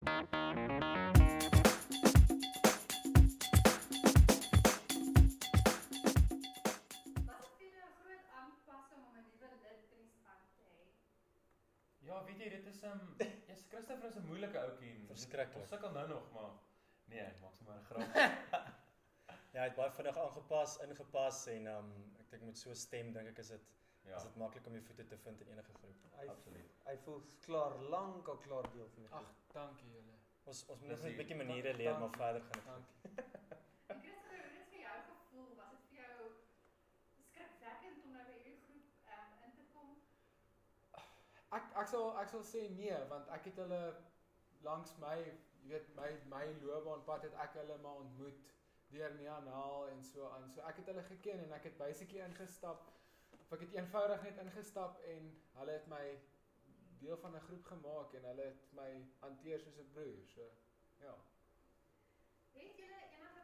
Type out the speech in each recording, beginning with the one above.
Ja, weet jy, dit is Christopher is 'n moeilike ouetjie. Verskriklik. Ons sukkel nou nog, maar nee, ek maak sommer 'n grap. Ja, hy het baie vinnig ingepas en ek dink met so 'n stem dink ek is dit maklik om jou voete te vind in enige groep. Absoluut. Hy voel lank al klaar deel van die groep. Ag, dankie julle. Ons moet net 'n bietjie maniere leer, maar verder gaan dit goed. Dankie. En Christopher, hoe is vir jou gevoel? Was dit vir jou skrikwekkend om nou by hierdie groep in te kom? Ek sal sê nee, want ek het hulle langs my, jy weet, my loopbaanpad het ek hulle maar ontmoet deur Nianaal en so aan. So ek het hulle geken en ek het basically ingestap, of ek het eenvoudig net ingestap en hulle het my deel van 'n groep gemaak en hulle het my hanteer soos 'n broer. So ja. Het julle enige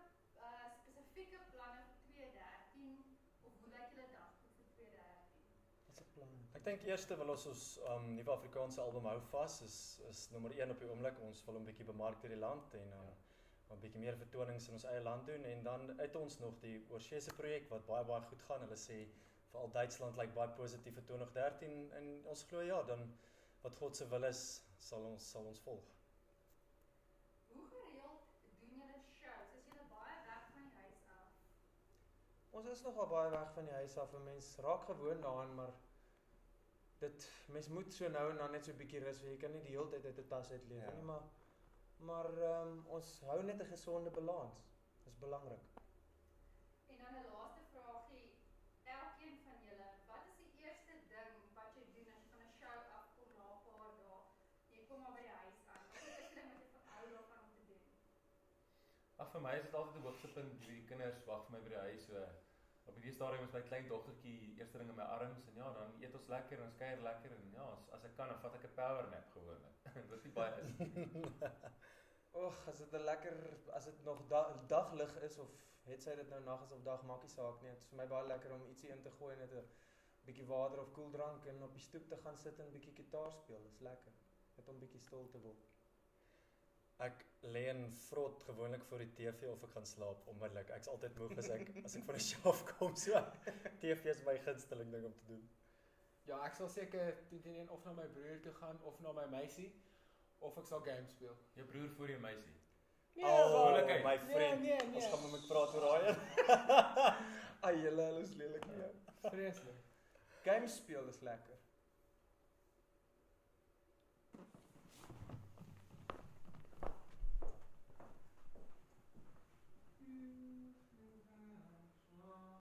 spesifieke planne vir 2013 of hoe lyk julle dagboek vir 2013? Wat 'n plan? Ek dink eerste wil ons nuwe Afrikaanse album hou vas, is nommer 1 op die oomblik. Ons wil hom 'n bietjie bemark deur die land en 'n bietjie meer vertonings in ons eie land doen en dan uit ons nog die oorseese projek wat baie goed gaan. Hulle sê veral Duitsland lyk baie positief vir 2013 en ons glo ja, dan wat God se wil is, sal ons volg. Hoe gereeld doen julle shows? Is julle baie weg van die huis af? Ons is nogal baie weg van die huis af en mens raak gewoond daaraan, maar mens moet so nou en dan net so 'n bietjie rus, jy kan nie die hele tyd uit 'n tas uit leef nie, maar ons hou net 'n gesonde balans. Dis belangrik. En dan 'n laaste vraagie, elkeen van julle, wat is die eerste ding wat jy doen as jy van 'n show afkom na 'n paar dae? Jy kom maar by die huis aan. Wat is die eerste ding wat jy hou daarvan om te doen? Ag, vir my is dit altyd 'n hoogtepunt, die kinders wag vir my by die huis. So op hierdie stadium is my klein dogtertjie eerste ding in my arms en ja, dan eet ons lekker en ons kuier lekker en ja, as ek kan, dan vat ek 'n power nap gewoonlik. Dit is baie is. Och, as dit nog daglig is of het sy dit nou nag is of dag, maak nie saak nie. Dit is vir my baie lekker om ietsie in te gooi net 'n bietjie water of koeldrank en op die stoep te gaan sit en 'n bietjie gitaar speel. Dis lekker. Net om bietjie stil te word. Ek lê en vrot gewoonlik voor die TV of ek gaan slaap onmiddellik. Ek's altyd moeg as ek van die show afkom, so TV is my gunsteling ding om te doen. Ja, ek sal seker 10-1 of na my broer toe gaan of na my meisie of ek sal games speel. Jou broer voor jou meisie. Nee, My vriend. Nee. Ons gaan met praat oor daai. Ai, julle is lelik nie. Vreeslik. Games speel is lekker.